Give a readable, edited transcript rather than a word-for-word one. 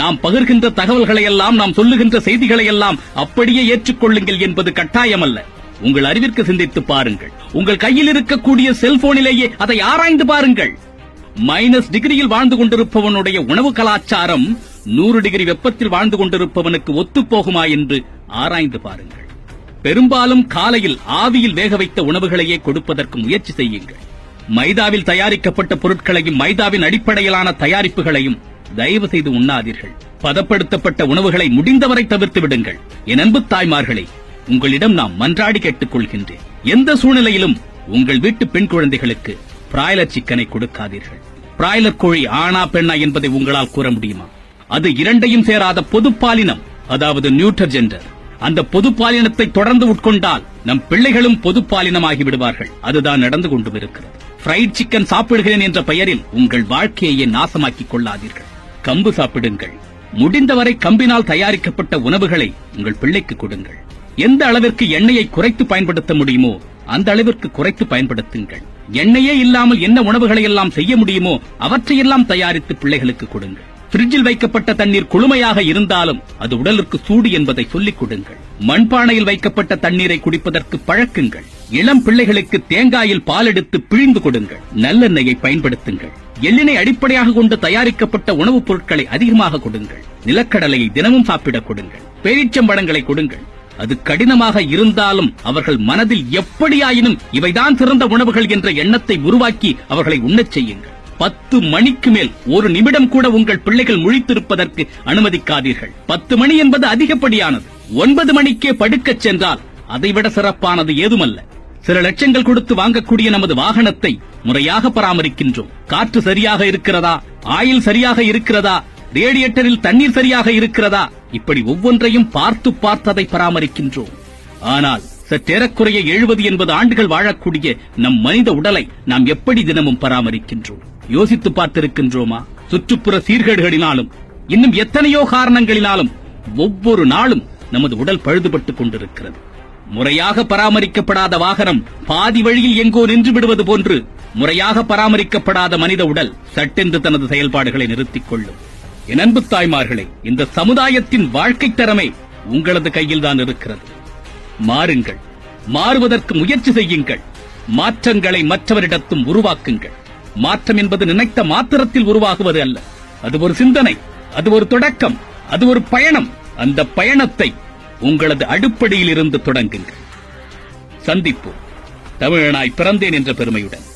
நாம் பகிர்கின்ற தகவல்களை எல்லாம், நாம் சொல்லுகின்ற செய்திகளை எல்லாம் அப்படியே ஏற்றுக்கொள்ளுங்கள் என்பது கட்டாயமல்ல. உங்கள் அறிவிற்கு சிந்தித்து பாருங்கள். உங்கள் கையில் இருக்கக்கூடிய செல்போனிலேயே அதை ஆராய்ந்து பாருங்கள். மைனஸ் டிகிரியில் வாழ்ந்து கொண்டிருப்பவனுடைய உணவு கலாச்சாரம் 100 டிகிரி வெப்பத்தில் வாழ்ந்து கொண்டிருப்பவனுக்கு ஒத்துப்போகுமா என்று ஆராய்ந்து பாருங்கள். பெரும்பாலும் காலையில் ஆவியில் வேக வைத்த உணவுகளையே கொடுப்பதற்கு முயற்சி செய்யுங்கள். மைதாவில் தயாரிக்கப்பட்ட பொருட்களையும் மைதாவின் அடிப்படையிலான தயாரிப்புகளையும் தயவு செய்து உண்ணாதீர்கள். பதப்படுத்தப்பட்ட உணவுகளை முடிந்தவரை தவிர்த்து விடுங்கள். என் அன்பு தாய்மார்களே, உங்களிடம் நாம் மன்றாடி கேட்டுக் கொள்கின்றேன். எந்த சூழ்நிலையிலும் உங்கள் வீட்டு பெண் குழந்தைகளுக்கு பிராய்லர் சிக்கனை கொடுக்காதீர்கள். பிராய்லர் கோழி ஆணா பெண்ணா என்பதை உங்களால் கூற முடியுமா? அது இரண்டையும் சேராத பொதுப்பாலினம், அதாவது நியூட்டர் ஜெண்டர். அந்த பொதுப்பாலினத்தை தொடர்ந்து உட்கொண்டால் நம் பிள்ளைகளும் பொதுப்பாலினமாகி விடுவார்கள். அதுதான் நடந்து கொண்டு இருக்கிறது. ஃப்ரைட் சிக்கன் சாப்பிடுகிறேன் என்ற பெயரில் உங்கள் வாழ்க்கையை நாசமாக்கிக் கொள்ளாதீர்கள். கம்பு சாப்பிடுங்கள். முடிந்தவரை கம்பினால் தயாரிக்கப்பட்ட உணவுகளை உங்கள் பிள்ளைக்கு கொடுங்கள். எந்த அளவிற்கு எண்ணெயை குறைத்து பயன்படுத்த முடியுமோ அந்த அளவிற்கு குறைத்து பயன்படுத்துங்கள். எண்ணெயே இல்லாமல் என்ன உணவுகளை எல்லாம் செய்ய முடியுமோ அவற்றையெல்லாம் தயாரித்து பிள்ளைகளுக்கு கொடுங்கள். பிரிட்ஜில் வைக்கப்பட்ட தண்ணீர் குளுமையாக இருந்தாலும் அது உடலுக்கு சூடு என்பதை சொல்லிக் கொடுங்கள். மண்பானையில் வைக்கப்பட்ட தண்ணீரை குடிப்பதற்கு பழக்குங்கள். இளம் பிள்ளைகளுக்கு தேங்காயில் பால் எடுத்து பிழிந்து கொடுங்கள். நல்லெண்ணெயை பயன்படுத்துங்கள். எள்ளினை அடிப்படையாக கொண்டு தயாரிக்கப்பட்ட உணவுப் பொருட்களை அதிகமாக கொடுங்கள். நிலக்கடலையை தினமும் சாப்பிடக் கொடுங்கள். பேரீச்சம்பழங்களை கொடுங்கள். அது கடினமாக இருந்தாலும் அவர்கள் மனதில் எப்படியாயினும் இவைதான் சிறந்த உணவுகள் என்ற எண்ணத்தை உருவாக்கி அவர்களை உண்ணச் செய்யுங்கள். 10 மணிக்கு மேல் ஒரு நிமிடம் கூட உங்கள் பிள்ளைகள் முழித்திருப்பதற்கு அனுமதிக்காதீர்கள். 10 மணி என்பது அதிகப்படியானது. 9 மணிக்கே படுக்கச் சென்றால் அதைவிட சிறப்பானது ஏதுமல்ல. சில லட்சங்கள் கொடுத்து வாங்கக்கூடிய நமது வாகனத்தை முறையாக பராமரிக்கின்றோம். காற்று சரியாக இருக்கிறதா? ஆயில் சரியாக இருக்கிறதா? ரேடியேட்டரில் தண்ணீர் சரியாக இருக்கிறதா? இப்படி ஒவ்வொன்றையும் பார்த்து அதை பராமரிக்கின்றோம். ஆனால் சற்றேறக்குறைய 70-80 ஆண்டுகள் வாழக்கூடிய நம் மனித உடலை நாம் எப்படி தினமும் பராமரிக்கின்றோம்? யோசித்து பார்த்திருக்கின்றோமா? சுற்றுப்புற சீர்கேடுகளினாலும் இன்னும் எத்தனையோ காரணங்களினாலும் ஒவ்வொரு நாளும் நமது உடல் பழுதுபட்டுக் கொண்டிருக்கிறது. முறையாக பராமரிக்கப்படாத வாகனம் பாதி வழியில் எங்கோ நின்று விடுவது போன்று முறையாக பராமரிக்கப்படாத மனித உடல் சட்டென்று தனது செயல்பாடுகளை நிறுத்திக் கொள்ளும். என் அன்பு தாய்மார்களே, இந்த சமுதாயத்தின் வாழ்க்கை தரமே உங்களது கையில்தான் இருக்கிறது. மாறுங்கள். மாறுவதற்கு முயற்சி செய்யுங்கள். மாற்றங்களை மற்றவரிடத்தும் உருவாக்குங்கள். மாற்றம் என்பது நினைத்த மாத்திரத்தில் உருவாகுவது அல்ல. அது ஒரு சிந்தனை, அது ஒரு தொடக்கம், அது ஒரு பயணம். அந்த பயணத்தை உங்களது அடிப்படையில் இருந்து தொடங்குங்கள். சந்திப்போம். தமிழனாய் பிறந்தேன் என்ற பெருமையுடன்.